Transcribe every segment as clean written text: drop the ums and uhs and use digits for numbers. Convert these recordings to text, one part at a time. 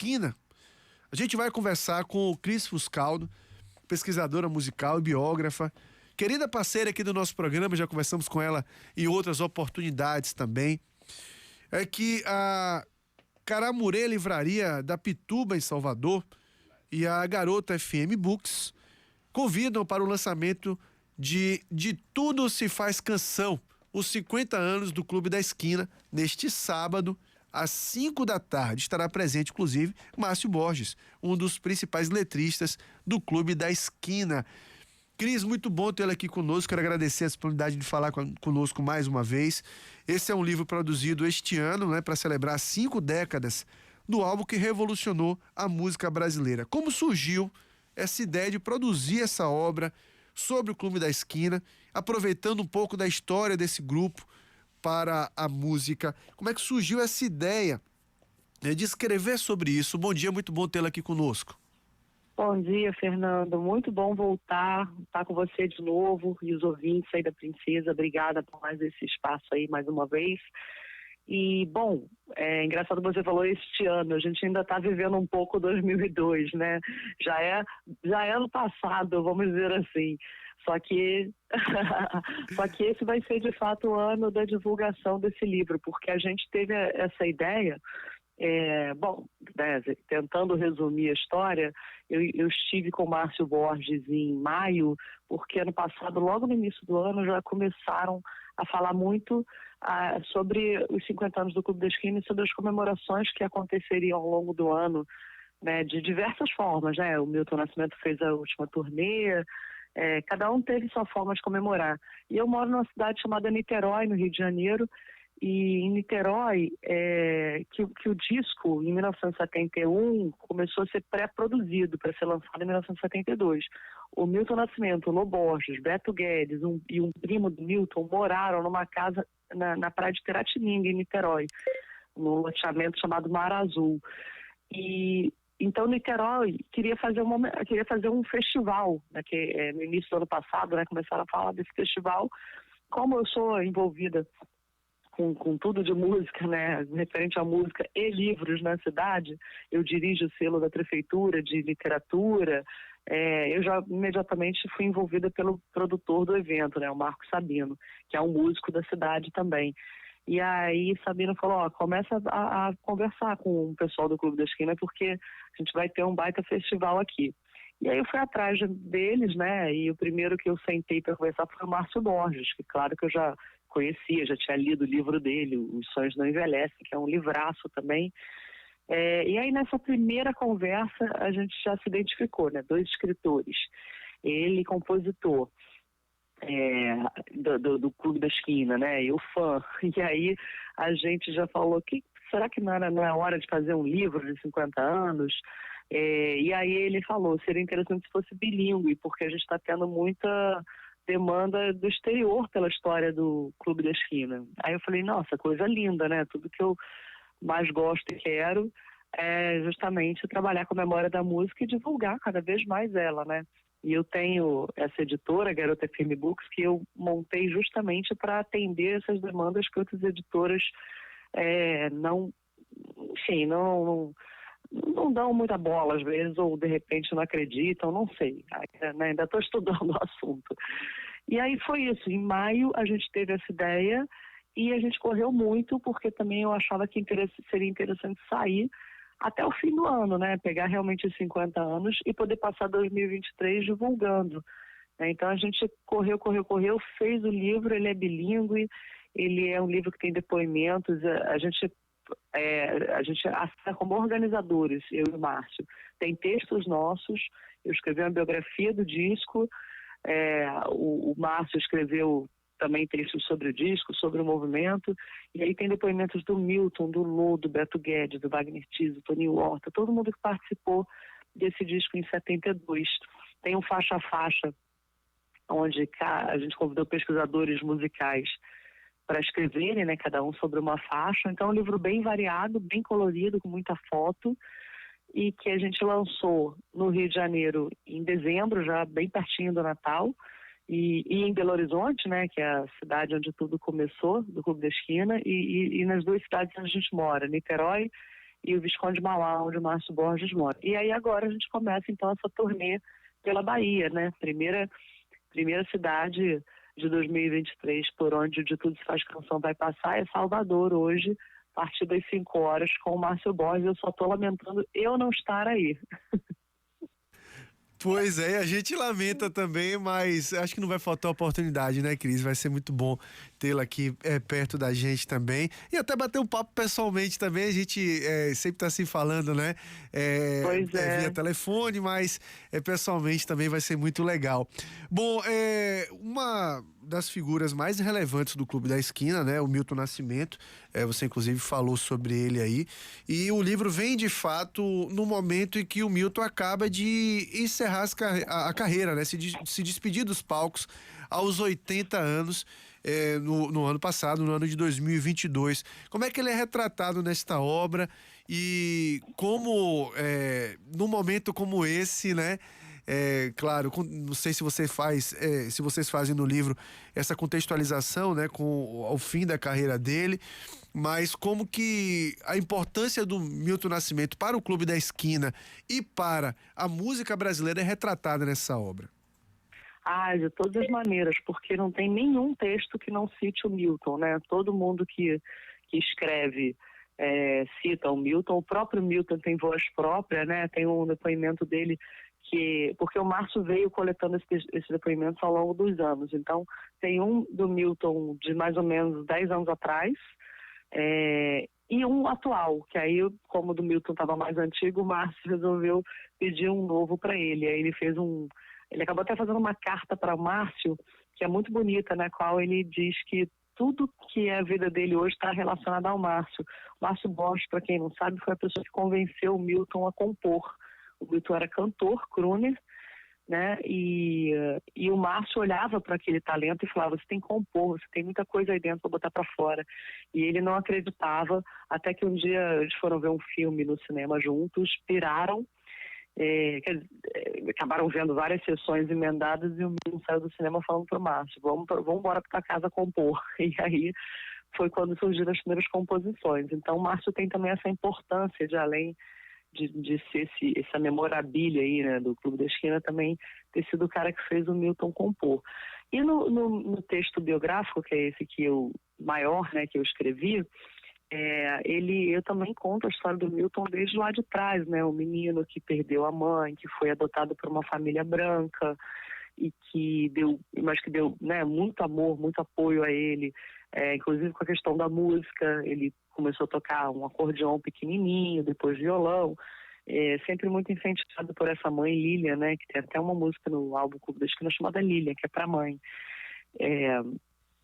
Esquina. A gente vai conversar com o Cris Fuscaldo, pesquisadora musical e biógrafa, querida parceira aqui do nosso programa, já conversamos com ela em outras oportunidades também. É que a Caramurê Livraria da Pituba, em Salvador, e a Garota FM Books convidam para o lançamento de Tudo Se Faz Canção, os 50 anos do Clube da Esquina, neste sábado, às 5 da tarde. Estará presente, inclusive, Márcio Borges, um dos principais letristas do Clube da Esquina. Cris, muito bom tê-la aqui conosco. Quero agradecer a disponibilidade de falar conosco mais uma vez. Esse é um livro produzido este ano, né, para celebrar 5 décadas do álbum que revolucionou a música brasileira. Como surgiu essa ideia de produzir essa obra sobre o Clube da Esquina, aproveitando um pouco da história desse grupo para a música? Como é que surgiu essa ideia de escrever sobre isso? Bom dia, muito bom tê-la aqui conosco. Bom dia, Fernando. Muito bom estar com você de novo e os ouvintes aí da Princesa. Obrigada por mais esse espaço aí mais uma vez. E, bom, é engraçado você falou este ano, a gente ainda está vivendo um pouco 2002, né? Já é ano passado, vamos dizer assim. Só que esse vai ser de fato o ano da divulgação desse livro, porque a gente teve essa ideia. Tentando resumir a história, eu estive com o Márcio Borges em maio, porque ano passado, logo no início do ano, já começaram a falar muito sobre os 50 anos do Clube da Esquina e sobre as comemorações que aconteceriam ao longo do ano, né, de diversas formas, né? O Milton Nascimento fez a última turnê, cada um teve sua forma de comemorar. E eu moro numa cidade chamada Niterói, no Rio de Janeiro, e em Niterói, que o disco, em 1971, começou a ser pré-produzido para ser lançado em 1972. O Milton Nascimento, o Lô Borges, Beto Guedes e um primo do Milton moraram numa casa na praia de Piratininga, em Niterói, num loteamento chamado Mar Azul. E então Niterói queria fazer um festival, né, no início do ano passado, né, começaram a falar desse festival. Como eu sou envolvida com tudo de música, né, referente à música e livros na cidade, eu dirijo o selo da prefeitura de literatura, eu já imediatamente fui envolvida pelo produtor do evento, né, o Marco Sabino, que é um músico da cidade também. E aí Sabino falou, começa a conversar com o pessoal do Clube da Esquina, porque a gente vai ter um baita festival aqui. E aí eu fui atrás deles, né, e o primeiro que eu sentei para conversar foi o Márcio Borges, que claro que eu já conhecia, já tinha lido o livro dele, Os Sonhos Não Envelhecem, que é um livraço também. E aí nessa primeira conversa a gente já se identificou, né? 2 escritores. Ele, compositor do Clube da Esquina, né? Eu fã. E aí a gente já falou, será que não é hora de fazer um livro de 50 anos? E aí ele falou, seria interessante se fosse bilíngue, porque a gente está tendo muita demanda do exterior pela história do Clube da Esquina. Aí eu falei, nossa, coisa linda, né? Tudo que eu mais gosto e quero é justamente trabalhar com a memória da música e divulgar cada vez mais ela, né? E eu tenho essa editora, Garota FM Books, que eu montei justamente para atender essas demandas que outras editoras não dão muita bola às vezes, ou de repente não acreditam, não sei, ainda estou estudando o assunto. E aí foi isso, em maio a gente teve essa ideia e a gente correu muito, porque também eu achava que seria interessante sair até o fim do ano, né, pegar realmente os 50 anos e poder passar 2023 divulgando. Então a gente correu, fez o livro, ele é bilíngue, ele é um livro que tem depoimentos, a gente assina como organizadores, eu e o Márcio. Tem textos nossos, eu escrevi uma biografia do disco, o Márcio escreveu também textos sobre o disco, sobre o movimento, e aí tem depoimentos do Milton, do Lô, do Beto Guedes, do Wagner Tiso, do Toninho Horta, todo mundo que participou desse disco em 72. Tem um faixa a faixa, onde a gente convidou pesquisadores musicais para escreverem, né, cada um sobre uma faixa. Então é um livro bem variado, bem colorido, com muita foto, e que a gente lançou no Rio de Janeiro em dezembro, já bem pertinho do Natal, e em Belo Horizonte, né, que é a cidade onde tudo começou, do Clube da Esquina, e nas 2 cidades onde a gente mora, Niterói e o Visconde Mauá, onde o Márcio Borges mora. E aí agora a gente começa então essa turnê pela Bahia, né? Primeira cidade de 2023 por onde o De Tudo Se Faz Canção vai passar é Salvador hoje, a partir das 5 horas com o Márcio Borges. Eu só estou lamentando eu não estar aí. Pois é, a gente lamenta também, mas acho que não vai faltar oportunidade, né, Cris? Vai ser muito bom tê-la aqui perto da gente também. E até bater um papo pessoalmente também, a gente sempre tá se falando, né? Pois é. Via telefone, mas pessoalmente também vai ser muito legal. Bom, uma das figuras mais relevantes do Clube da Esquina, né? O Milton Nascimento, você inclusive falou sobre ele aí. E o livro vem, de fato, no momento em que o Milton acaba de encerrar a carreira, né? Se despedir dos palcos aos 80 anos, no ano passado, no ano de 2022. Como é que ele é retratado nesta obra e como, num momento como esse, né? Claro, não sei se se vocês fazem no livro essa contextualização, né, com o fim da carreira dele, mas como que a importância do Milton Nascimento para o Clube da Esquina e para a música brasileira é retratada nessa obra? De todas as maneiras, porque não tem nenhum texto que não cite o Milton, né? Todo mundo que escreve cita o Milton. O próprio Milton tem voz própria, né? Tem um depoimento dele porque o Márcio veio coletando esses depoimentos ao longo dos anos. Então, tem um do Milton de mais ou menos 10 anos atrás, e um atual, que aí, como o do Milton estava mais antigo, o Márcio resolveu pedir um novo para ele. Aí ele acabou até fazendo uma carta para o Márcio, que é muito bonita, na qual ele diz que tudo que é a vida dele hoje está relacionado ao Márcio. O Márcio Borges, para quem não sabe, foi a pessoa que convenceu o Milton a compor. O Milton era cantor, crooner, né? E o Márcio olhava para aquele talento e falava: você tem que compor, você tem muita coisa aí dentro para botar para fora. E ele não acreditava, até que um dia eles foram ver um filme no cinema juntos, piraram, acabaram vendo várias sessões emendadas, e o Milton saiu do cinema falando para o Márcio: vamos embora para casa compor. E aí foi quando surgiram as primeiras composições. Então o Márcio tem também essa importância de, além de ser essa memorabilia aí, né, do Clube da Esquina, também ter sido o cara que fez o Milton compor. E no texto biográfico, que é esse maior, né, que eu escrevi, eu também conto a história do Milton desde lá de trás, né, o menino que perdeu a mãe, que foi adotado por uma família branca e que deu, né, muito amor, muito apoio a ele, inclusive com a questão da música. Ele começou a tocar um acordeão pequenininho, depois violão, sempre muito incentivado por essa mãe, Lília, né, que tem até uma música no álbum Clube da Esquina chamada Lília, que é para a mãe.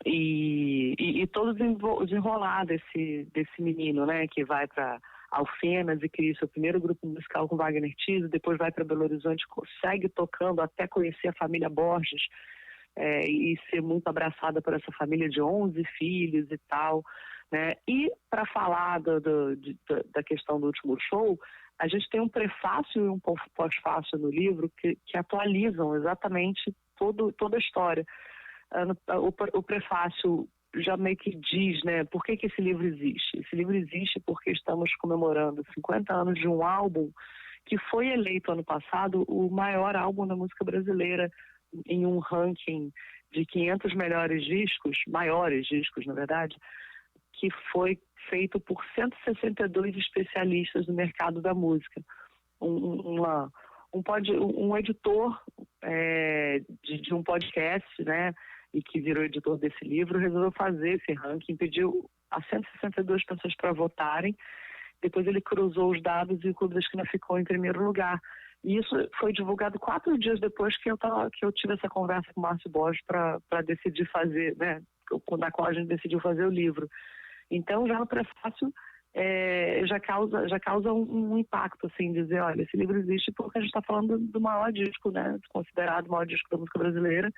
E todo desenrolar desse menino, né, que vai para Alfenas e cria seu primeiro grupo musical com Wagner Tiso, depois vai para Belo Horizonte, segue tocando até conhecer a família Borges, e ser muito abraçada por essa família de 11 filhos e tal, né? E para falar da questão do último show, a gente tem um prefácio e um pós-fácio no livro que atualizam exatamente toda a história. O prefácio já meio que diz, né, por que esse livro existe. Esse livro existe porque estamos comemorando 50 anos de um álbum que foi eleito ano passado o maior álbum da música brasileira em um ranking de 500 maiores discos, na verdade, que foi feito por 162 especialistas no mercado da música. Um editor de um podcast, né, e que virou editor desse livro, resolveu fazer esse ranking, pediu a 162 pessoas para votarem. Depois ele cruzou os dados e o Clube da Esquina ficou em primeiro lugar. E isso foi divulgado 4 dias depois que eu tive essa conversa com o Márcio Borges para decidir fazer, né, na qual a gente decidiu fazer o livro. Então, já no prefácio, já causa um impacto, assim, dizer: olha, esse livro existe porque a gente está falando do maior disco, né, considerado o maior disco da música brasileira,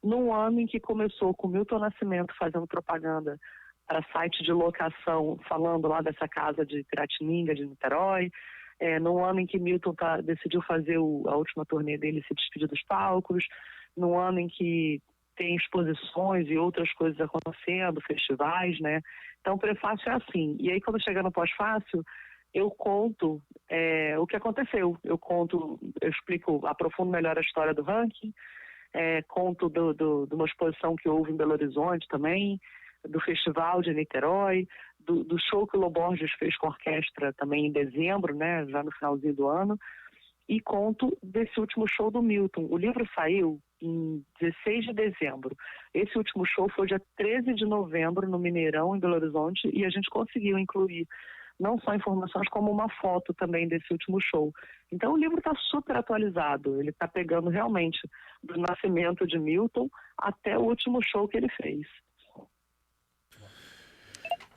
num ano em que começou com Milton Nascimento fazendo propaganda para site de locação, falando lá dessa casa de Piratininga, de Niterói, num ano em que Milton decidiu fazer a última turnê dele, se despedir dos palcos, num ano em que tem exposições e outras coisas acontecendo, festivais, né? Então o prefácio é assim. E aí, quando chega no pós-fácio, eu conto o que aconteceu. Eu explico, aprofundo melhor a história do ranking, conto de uma exposição que houve em Belo Horizonte também, do festival de Niterói, do show que o Loborges fez com a orquestra também em dezembro, né, já no finalzinho do ano, e conto desse último show do Milton. O livro saiu em 16 de dezembro. Esse último show foi dia 13 de novembro no Mineirão, em Belo Horizonte, e a gente conseguiu incluir não só informações, como uma foto também desse último show. Então o livro está super atualizado, ele está pegando realmente do nascimento de Milton até o último show que ele fez.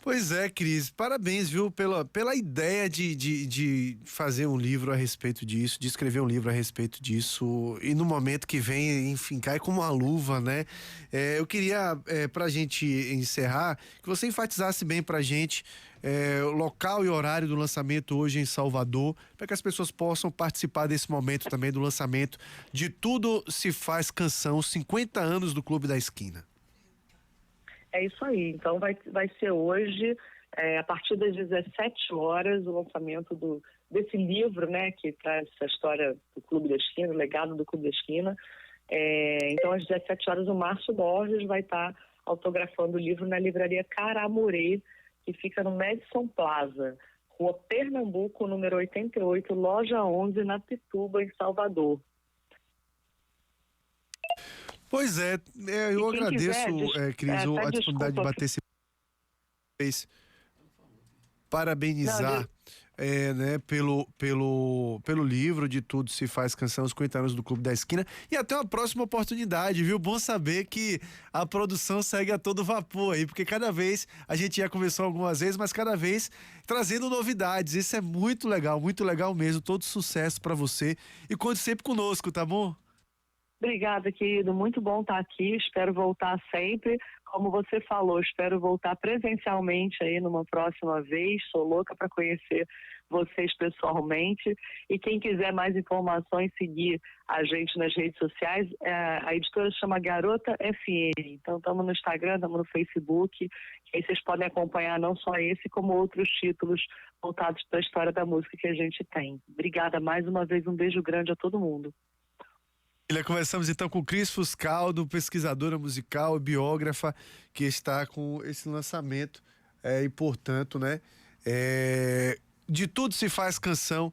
Pois é, Cris, parabéns, viu, pela ideia de fazer um livro a respeito disso, de escrever um livro a respeito disso, e no momento que vem, enfim, cai como uma luva, né? Eu queria, pra gente encerrar, que você enfatizasse bem pra gente o local e horário do lançamento hoje em Salvador, para que as pessoas possam participar desse momento também do lançamento de Tudo Se Faz Canção, 50 anos do Clube da Esquina. É isso aí. Então vai ser hoje, a partir das 17 horas, o lançamento desse livro, né, que traz essa história do Clube da Esquina, o legado do Clube da Esquina. Então, às 17 horas, o Márcio Borges vai estar autografando o livro na livraria Caramurê, que fica no Madison Plaza, Rua Pernambuco, número 88, loja 11, na Pituba, em Salvador. Pois é, eu agradeço, Cris, a disponibilidade de bater esse papo, parabenizar né, pelo livro de Tudo Se Faz Canção, os 50 anos do Clube da Esquina, e até uma próxima oportunidade, viu? Bom saber que a produção segue a todo vapor aí, porque cada vez, a gente já conversou algumas vezes, mas cada vez trazendo novidades. Isso é muito legal mesmo. Todo sucesso pra você e conte sempre conosco, tá bom? Obrigada, querido. Muito bom estar aqui. Espero voltar sempre. Como você falou, espero voltar presencialmente aí numa próxima vez. Sou louca para conhecer vocês pessoalmente. E quem quiser mais informações, seguir a gente nas redes sociais. A editora se chama Garota FM. Então, estamos no Instagram, estamos no Facebook. E aí vocês podem acompanhar não só esse, como outros títulos voltados para a história da música que a gente tem. Obrigada mais uma vez. Um beijo grande a todo mundo. Conversamos então com Cris Fuscaldo, pesquisadora musical e biógrafa, que está com esse lançamento e portanto, né, de Tudo Se Faz Canção,